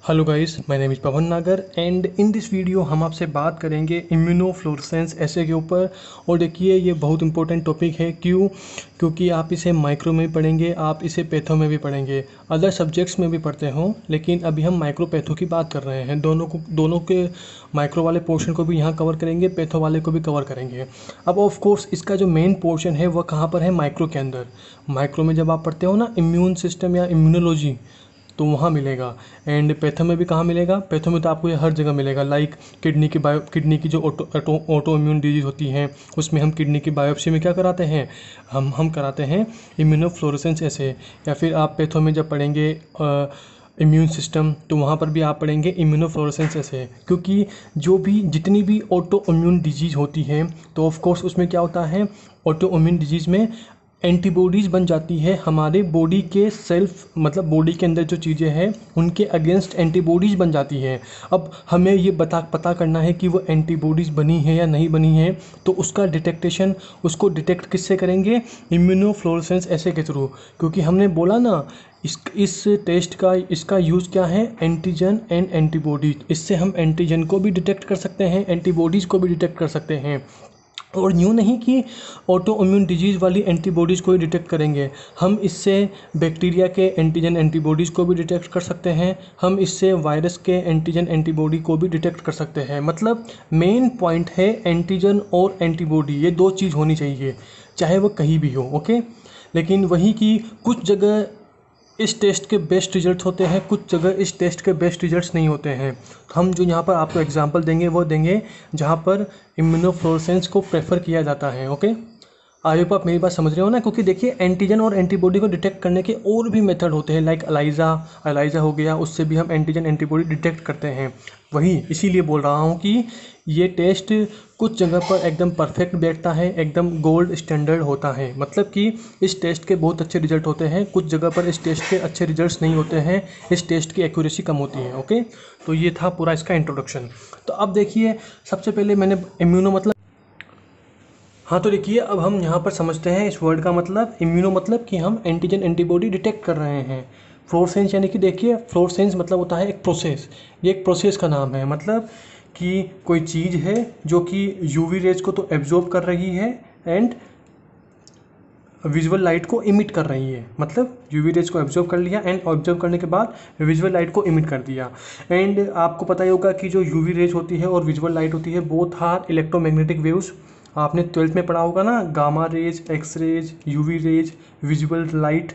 Hello guys, my name is Pawan Nagar and in this video हम आपसे बात करेंगे इम्यूनोफ्लोरेसेंस ऐसे के ऊपर। और देखिए ये बहुत इंपॉर्टेंट टॉपिक है। क्योंकि आप इसे माइक्रो में भी पढ़ेंगे, आप इसे पैथो में भी पढ़ेंगे, अदर सब्जेक्ट्स में भी पढ़ते हों, लेकिन अभी हम माइक्रो पैथो की बात कर रहे हैं। दोनों के माइक्रो वाले पोर्शन को भी यहाँ कवर करेंगे, पैथो वाले को भी कवर करेंगे। अब ऑफ कोर्स इसका जो मेन पोर्शन है वह कहाँ पर है? माइक्रो के अंदर। माइक्रो में जब आप पढ़ते हो ना इम्यून सिस्टम या इम्यूनोलॉजी, तो वहाँ मिलेगा। एंड पैथो में भी कहाँ मिलेगा? पैथो में तो आपको ये हर जगह मिलेगा। लाइक किडनी की जो ऑटो इम्यून डिजीज़ होती हैं, उसमें हम किडनी की बायोप्सी में क्या कराते हैं? हम कराते हैं इम्यूनोफ्लोरेसेंस ऐसे। या फिर आप पैथो में जब पढ़ेंगे इम्यून सिस्टम, तो वहाँ पर भी आप पढ़ेंगे इम्यूनोफ्लोरेसेंस ऐसे। क्योंकि जितनी भी ऑटो इम्यून डिजीज़ होती है, तो ऑफ कोर्स उसमें क्या होता है? ऑटो इम्यून डिजीज़ में एंटीबॉडीज़ बन जाती है हमारे बॉडी के सेल्फ, मतलब बॉडी के अंदर जो चीज़ें हैं उनके अगेंस्ट एंटीबॉडीज़ बन जाती हैं। अब हमें ये पता करना है कि वो एंटीबॉडीज़ बनी है या नहीं बनी है। तो उसका डिटेक्टेशन, उसको डिटेक्ट किससे करेंगे? इम्यूनोफ्लोरेसेंस ऐसे के थ्रू। क्योंकि हमने बोला ना, इस टेस्ट का इसका यूज़ क्या है? Antigen and antibodies. इससे हम एंटीजन को भी डिटेक्ट कर सकते हैं, एंटीबॉडीज़ को भी डिटेक्ट कर सकते हैं। और यूँ नहीं कि ऑटो इम्यून डिजीज़ वाली एंटीबॉडीज़ को ही डिटेक्ट करेंगे, हम इससे बैक्टीरिया के एंटीजन एंटीबॉडीज़ को भी डिटेक्ट कर सकते हैं, हम इससे वायरस के एंटीजन एंटीबॉडी को भी डिटेक्ट कर सकते हैं। मतलब मेन पॉइंट है एंटीजन और एंटीबॉडी, ये दो चीज़ होनी चाहिए, चाहे वो कहीं भी हो। ओके, लेकिन वही कि कुछ जगह इस टेस्ट के बेस्ट रिजल्ट्स होते हैं, कुछ जगह इस टेस्ट के बेस्ट रिजल्ट्स नहीं होते हैं। तो हम जो यहाँ पर आपको एग्जांपल देंगे वो देंगे जहाँ पर इम्यूनोफ्लोरेसेंस को प्रेफर किया जाता है। ओके, आई होप आप मेरी बात समझ रहे हो ना। क्योंकि देखिए एंटीजन और एंटीबॉडी को डिटेक्ट करने के और भी मेथड होते हैं, लाइक एलाइजा हो गया, उससे भी हम एंटीजन एंटीबॉडी डिटेक्ट करते हैं। वही इसीलिए बोल रहा हूँ कि ये टेस्ट कुछ जगह पर एकदम परफेक्ट बैठता है, एकदम गोल्ड स्टैंडर्ड होता है। मतलब कि इस टेस्ट के बहुत अच्छे रिजल्ट होते हैं, कुछ जगह पर इस टेस्ट के अच्छे रिजल्ट्स नहीं होते हैं, इस टेस्ट की एक्यूरेसी कम होती है। ओके, तो ये था पूरा इसका इंट्रोडक्शन। तो अब देखिए, सबसे पहले मैंने इम्यूनो मतलब, हाँ तो देखिए अब हम यहाँ पर समझते हैं इस वर्ड का मतलब। इम्यूनो मतलब कि हम एंटीजन एंटीबॉडी डिटेक्ट कर रहे हैं। फ्लोरेसेंस यानी कि देखिए, फ्लोरेसेंस मतलब होता है एक प्रोसेस, ये एक प्रोसेस का नाम है। मतलब कि कोई चीज़ है जो कि यूवी रेज को तो एब्जॉर्ब कर रही है एंड विजुअल लाइट को इमिट कर रही है। मतलब यूवी रेज को एब्जॉर्ब कर लिया एंड ऑब्जर्व करने के बाद विजुअल लाइट को इमिट कर दिया। एंड आपको पता ही होगा कि जो यूवी रेज होती है और विजुअल लाइट होती है, बोथ आर इलेक्ट्रोमैग्नेटिक वेव्स। आपने 12th में पढ़ा होगा ना, gamma rays, X rays, UV rays, visual light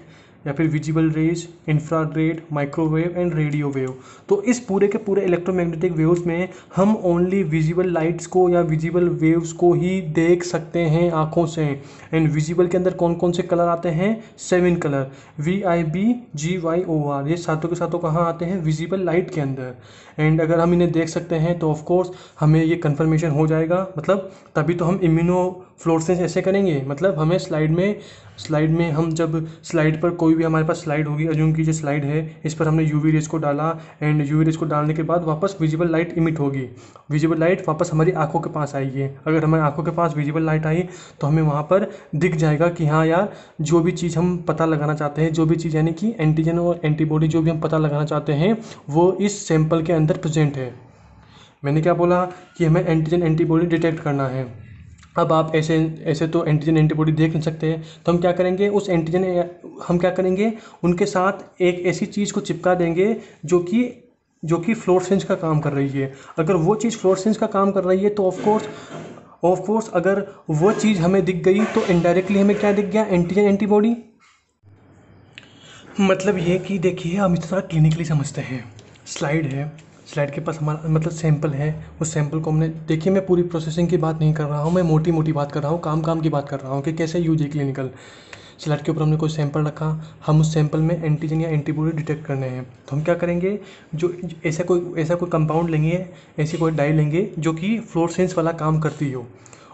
या फिर visible rays, infrared, microwave and radio wave. तो इस पूरे के पूरे इलेक्ट्रोमैग्नेटिक वेव्स में हम ओनली विजिबल लाइट्स को या विजिबल वेव्स को ही देख सकते हैं आँखों से। एंड विजिबल के अंदर कौन कौन से कलर आते हैं? 7 कलर, VIBGYOR, ये सातों के सातों कहाँ आते हैं? विजिबल लाइट के अंदर। एंड अगर हम इन्हें देख सकते हैं तो ऑफ कोर्स हमें ये कन्फर्मेशन हो जाएगा। मतलब तभी तो हम इम्यूनोफ्लोरेसेंस ऐसे करेंगे। मतलब हमें स्लाइड में हम जब स्लाइड पर कोई भी हमारे पास स्लाइड होगी, अज्यूम कीजिए स्लाइड है, इस पर हमने यूवी रेज को डाला एंड यूवी रेज को डालने के बाद वापस विजिबल लाइट इमिट होगी, विजिबल लाइट वापस हमारी आंखों के पास आएगी। अगर हमारी आंखों के पास विजिबल लाइट आई तो हमें वहाँ पर दिख जाएगा कि हाँ यार, जो भी चीज़ हम पता लगाना चाहते हैं, जो भी चीज़ यानी कि एंटीजन और एंटीबॉडी जो भी हम पता लगाना चाहते हैं, वो इस सैंपल के अंदर प्रेजेंट है। मैंने क्या बोला? कि हमें एंटीजन एंटीबॉडी डिटेक्ट करना है। अब आप ऐसे तो एंटीजन एंटीबॉडी देख नहीं सकते हैं, तो हम क्या करेंगे? हम क्या करेंगे? उनके साथ एक ऐसी चीज़ को चिपका देंगे जो कि फ्लोरेसेंस का काम कर रही है। अगर वो चीज़ फ्लोरेसेंस का काम कर रही है तो ऑफ कोर्स अगर वो चीज़ हमें दिख गई तो इनडायरेक्टली हमें क्या दिख गया? Antigen antibody. मतलब ये कि देखिए, हम इस तरह क्लिनिकली समझते हैं। स्लाइड है, स्लाइड के पास हमारा मतलब सैंपल है, उस सैंपल को हमने, देखिए मैं पूरी प्रोसेसिंग की बात नहीं कर रहा हूँ, मैं मोटी मोटी बात कर रहा हूँ, काम की बात कर रहा हूँ कि कैसे यूज है क्लिनिकल। स्लाइड के ऊपर हमने कोई सैंपल रखा, हम उस सैंपल में एंटीजन या एंटीबॉडी डिटेक्ट करने हैं, तो हम क्या करेंगे? जो ऐसा कोई कंपाउंड लेंगे, ऐसी कोई डाई लेंगे जो कि फ्लोरेसेंस वाला काम करती हो,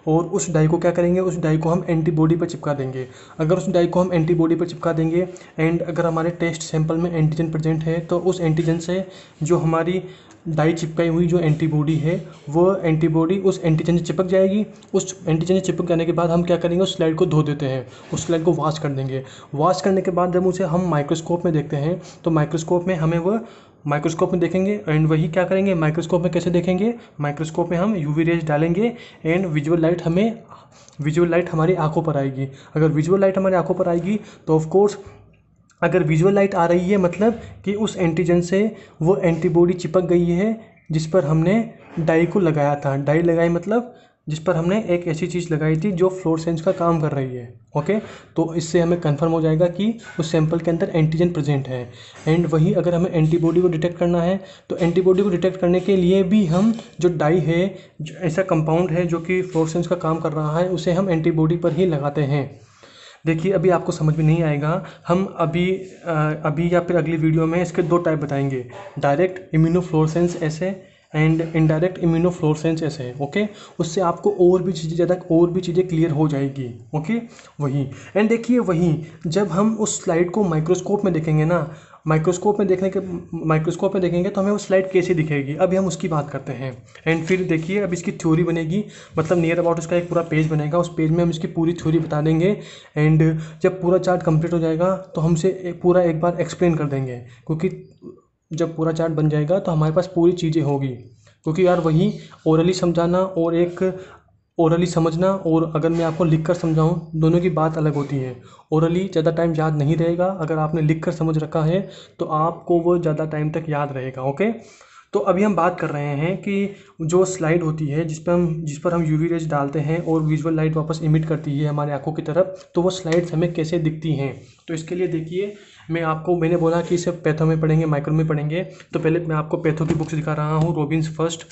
और उस डाई को क्या करेंगे? उस डाई को हम एंटीबॉडी पर चिपका देंगे। अगर उस डाई को हम एंटीबॉडी पर चिपका देंगे एंड अगर हमारे टेस्ट सैंपल में एंटीजन प्रेजेंट है, तो उस एंटीजन से जो हमारी डाई चिपकाई हुई जो एंटीबॉडी है, वो एंटीबॉडी उस एंटीजन से चिपक जाएगी। उस एंटीजन से चिपक जाने के बाद हम क्या करेंगे? उस स्लाइड को धो देते हैं, उस स्लाइड को वॉश कर देंगे। वॉश करने के बाद जब उसे हम माइक्रोस्कोप में देखते हैं तो माइक्रोस्कोप में हमें वो माइक्रोस्कोप में देखेंगे एंड वही क्या करेंगे, माइक्रोस्कोप में कैसे देखेंगे, माइक्रोस्कोप में हम यूवी रेज डालेंगे एंड विजुअल लाइट हमारी आंखों पर आएगी। अगर विजुअल लाइट हमारी आंखों पर आएगी तो ऑफ कोर्स, अगर विजुअल लाइट आ रही है मतलब कि उस एंटीजन से वो एंटीबॉडी चिपक गई है जिस पर हमने डाई को लगाया था। डाई लगाई मतलब जिस पर हमने एक ऐसी चीज़ लगाई थी जो फ्लोरेसेंस का काम कर रही है। ओके, तो इससे हमें कंफर्म हो जाएगा कि उस सैंपल के अंदर एंटीजन प्रेजेंट है। एंड वही अगर हमें एंटीबॉडी को डिटेक्ट करना है तो एंटीबॉडी को डिटेक्ट करने के लिए भी हम जो डाई है, जो ऐसा कंपाउंड है जो कि फ्लोरेसेंस का काम कर रहा है, उसे हम एंटीबॉडी पर ही लगाते हैं। देखिए अभी आपको समझ में नहीं आएगा, हम अभी या फिर अगली वीडियो में इसके दो टाइप बताएंगे, डायरेक्ट इम्यूनोफ्लोरेसेंस ऐसे एंड इनडायरेक्ट इम्यूनोफ्लोरेसेंस ऐसे। ओके, उससे आपको और भी चीज़ें क्लियर हो जाएगी। ओके, वही एंड देखिए वही जब हम उस स्लाइड को माइक्रोस्कोप में देखेंगे ना, माइक्रोस्कोप में देखेंगे तो हमें वो स्लाइड कैसे दिखेगी, अभी हम उसकी बात करते हैं। एंड फिर देखिए अब इसकी थ्योरी बनेगी, मतलब नियर अबाउट उसका एक पूरा पेज बनेगा, उस पेज में हम इसकी पूरी थ्योरी बता देंगे। एंड जब पूरा चार्ट कंप्लीट हो जाएगा तो हमसे पूरा एक बार एक्सप्लेन कर देंगे, क्योंकि जब पूरा चार्ट बन जाएगा तो हमारे पास पूरी चीज़ें होगी। क्योंकि यार वही ओरली समझाना और एक ओरली समझना, और अगर मैं आपको लिख कर समझाऊँ, दोनों की बात अलग होती है। ओरली ज़्यादा टाइम याद नहीं रहेगा, अगर आपने लिख कर समझ रखा है तो आपको वो ज़्यादा टाइम तक याद रहेगा। ओके, तो अभी हम बात कर रहे हैं कि जो स्लाइड होती है जिस पर हम यूवी रेज डालते हैं और विजुअल लाइट वापस इमिट करती है हमारे आंखों की तरफ, तो वो स्लाइड्स हमें कैसे दिखती हैं। तो इसके लिए देखिए मैंने बोला कि इसे पैथो में पढ़ेंगे, माइक्रो में पढ़ेंगे, तो पहले मैं आपको पैथो की बुक्स दिखा रहा हूँ, रॉबिन्स फर्स्ट।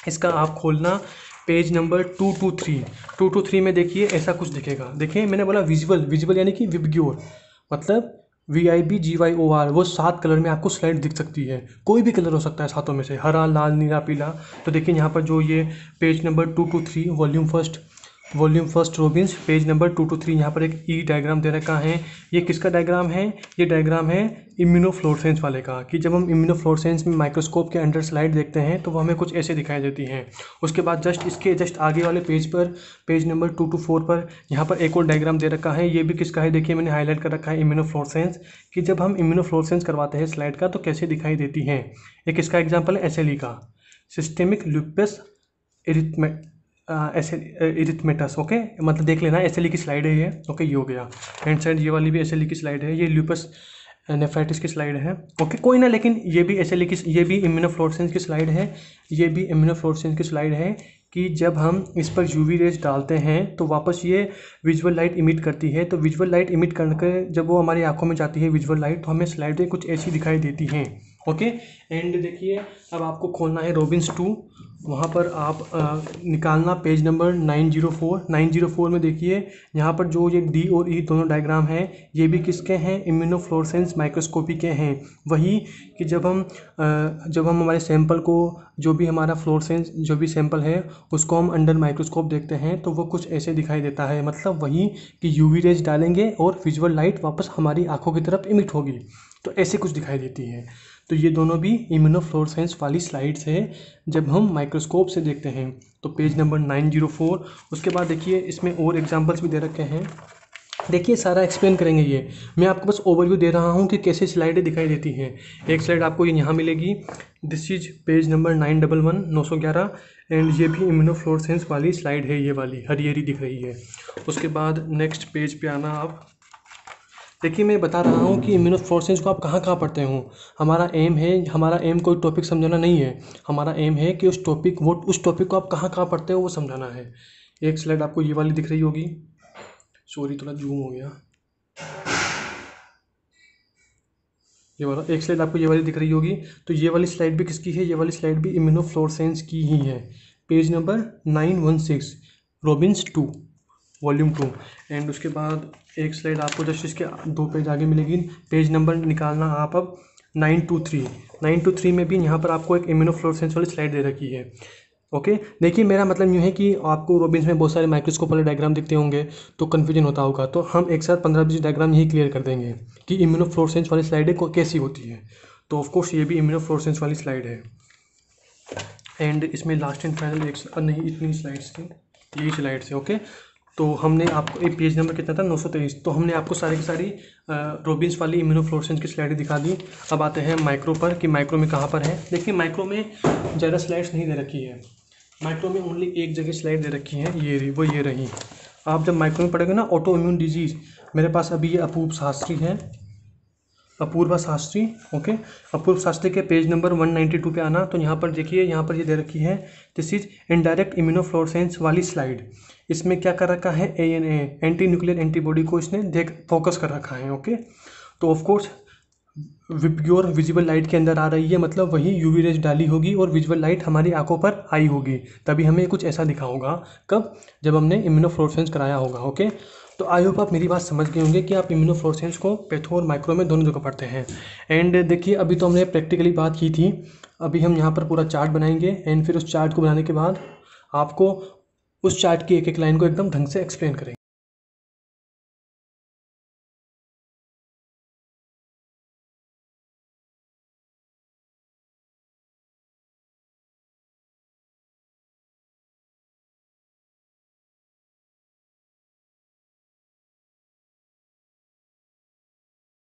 इसका आप खोलना पेज नंबर 223 में देखिए ऐसा कुछ दिखेगा। देखिए मैंने बोला विजुअल यानी कि विबग्योर, मतलब VIBGYOR, वो 7 कलर में आपको स्लाइड दिख सकती है, कोई भी कलर हो सकता है सातों में से, हरा, लाल, नीला, पीला। तो देखिए यहाँ पर जो ये page number 223 volume first Robins, page number 223, यहाँ पर एक ई डायग्राम दे रखा है। ये किसका डायग्राम है, ये डायग्राम है इम्यूनोफ्लोरेसेंस वाले का, कि जब हम इम्यूनोफ्लोरेसेंस में माइक्रोस्कोप के अंडर स्लाइड देखते हैं तो वो हमें कुछ ऐसे दिखाई देती हैं। उसके बाद इसके जस्ट आगे वाले पेज पर, पेज नंबर 224 पर, यहाँ पर एक और डायग्राम दे रखा है। ये भी किसका है, देखिए मैंने हाईलाइट कर रखा है, इम्यूनोफ्लोरेसेंस, कि जब हम इम्यूनोफ्लोरेसेंस करवाते हैं स्लाइड का तो कैसे दिखाई देती हैं। एक इसका एग्जाम्पल है SLE का, सिस्टेमिक लुपस इरिथमेटस। ओके, मतलब देख लेना SLE की स्लाइड है ये। ओके, ये हो गया। हैंड साइड ये वाली भी SLE की स्लाइड है, ये लुपस नेफ्राइटिस की स्लाइड है। ओके, कोई ना, लेकिन ये भी इम्यूनोफ्लोरेसेंस की स्लाइड है, ये भी इम्यूनोफ्लोरेसेंस की स्लाइड है, कि जब हम इस पर यूवी रेज डालते हैं तो वापस ये विजुअल लाइट इमिट करती है। तो विजुअल लाइट इमिट करके जब वो हमारी आंखों में जाती है विजुअल लाइट, तो हमें स्लाइडें कुछ ऐसी दिखाई देती हैं। ओके, एंड देखिए अब आपको खोलना है रॉबिन्स 2, वहाँ पर आप निकालना पेज नंबर 904 में। देखिए यहाँ पर जो ये D और E दोनों डायग्राम हैं, ये भी किसके हैं, इम्यूनोफ्लोरेसेंस माइक्रोस्कोपी के हैं। वही कि जब हम हमारे सैंपल को, जो भी हमारा फ्लोरेसेंस जो भी सैंपल है उसको हम अंडर माइक्रोस्कोप देखते हैं तो वो कुछ ऐसे दिखाई देता है। मतलब वही कि यूवी रेज डालेंगे और विजुअल लाइट वापस हमारी आंखों की तरफ इमिट होगी, तो ऐसे कुछ दिखाई देती है। तो ये दोनों भी इम्यूनोफ्लोरेसेंस वाली स्लाइड्स है जब हम माइक्रोस्कोप से देखते हैं। तो पेज नंबर 904। उसके बाद देखिए इसमें और एग्जांपल्स भी दे रखे हैं। देखिए सारा एक्सप्लेन करेंगे, ये मैं आपको बस ओवरव्यू दे रहा हूँ कि कैसे स्लाइडें दिखाई देती हैं। एक स्लाइड आपको ये यहाँ मिलेगी, this is page number 911 and ये भी इम्यूनोफ्लोरेसेंस वाली स्लाइड है, ये वाली हरी हरी दिख रही है। उसके बाद नेक्स्ट पेज पे आना आप। देखिए मैं बता रहा हूँ कि इम्यूनोफ्लोरेसेंस को आप कहाँ कहाँ पढ़ते हो। हमारा एम कोई टॉपिक समझाना नहीं है, हमारा एम है कि उस टॉपिक को आप कहाँ कहाँ पढ़ते हो वो समझाना है। एक स्लाइड आपको ये वाली दिख रही होगी, सॉरी थोड़ा जूम हो गया, ये वाला एक स्लाइड आपको ये वाली दिख रही होगी। तो ये वाली स्लाइड भी किसकी है, ये वाली स्लाइड भी इम्यूनोफ्लोरेसेंस की ही है। Page number 916 Robins 2 volume 2। And उसके बाद एक स्लाइड आपको जस्ट इसके 2 पेज आगे मिलेगी, पेज नंबर निकालना आप अब 923 में भी यहाँ पर आपको एक इम्यूनोफ्लोरेसेंस वाली स्लाइड दे रखी है। ओके, देखिए मेरा मतलब यूँ है कि आपको रॉबिन्स में बहुत सारे माइक्रोस्कोप वाले डायग्राम दिखते होंगे तो कन्फ्यूजन होता होगा, तो हम एक साथ 15-20 डायग्राम यही क्लियर कर देंगे कि इम्यूनोफ्लोरेसेंस वाली स्लाइडें कैसी होती है। तो ऑफकोर्स ये भी इम्यूनोफ्लोरेसेंस वाली स्लाइड है। एंड इसमें लास्ट एंड फाइनल नहीं, इतनी स्लाइड्स थी, यही स्लाइड्स है। ओके, तो हमने आपको एक पेज नंबर कितना था 923, तो हमने आपको सारी की सारी रोबिन्स वाली इम्यूनोफ्लोरेसेंस की स्लाइडें दिखा दी। अब आते हैं माइक्रो पर कि माइक्रो में कहाँ पर है। देखिए माइक्रो में ज़्यादा स्लाइड्स नहीं दे रखी है, माइक्रो में ओनली एक जगह स्लाइड दे रखी है, ये रही। आप जब माइक्रो में पढ़ेंगे ना ऑटो इम्यून डिजीज़, मेरे पास अभी ये अपूर्व शास्त्री है, अपूर्वा शास्त्री, ओके। अपूर्व शास्त्री के पेज नंबर 192 पे आना, तो यहाँ पर देखिए, यहाँ पर ये दे रखी है दिस इज इनडायरेक्ट इम्यूनोफ्लोरेसेंस वाली स्लाइड। इसमें क्या कर रखा है, ANA एंटी न्यूक्लियर एंटीबॉडी को इसने फोकस कर रखा है, ओके। तो ऑफकोर्स प्योर विजिबल लाइट के अंदर आ रही है, मतलब वही यूवी रेज डाली होगी और विजुअल लाइट हमारी आंखों पर आई होगी, तभी हमें कुछ ऐसा दिखा होगा। कब? जब हमने इम्यूनोफ्लोरेसेंस कराया होगा, ओके। तो आई होप आप मेरी बात समझ गए होंगे कि आप इम्यूनोफ्लोरेसेंस को पैथो और माइक्रो में दोनों जगह पढ़ते हैं। एंड देखिए अभी तो हमने प्रैक्टिकली बात की थी, अभी हम यहाँ पर पूरा चार्ट बनाएंगे एंड फिर उस चार्ट को बनाने के बाद आपको उस चार्ट की एक एक लाइन को एकदम ढंग से एक्सप्लेन करेंगे।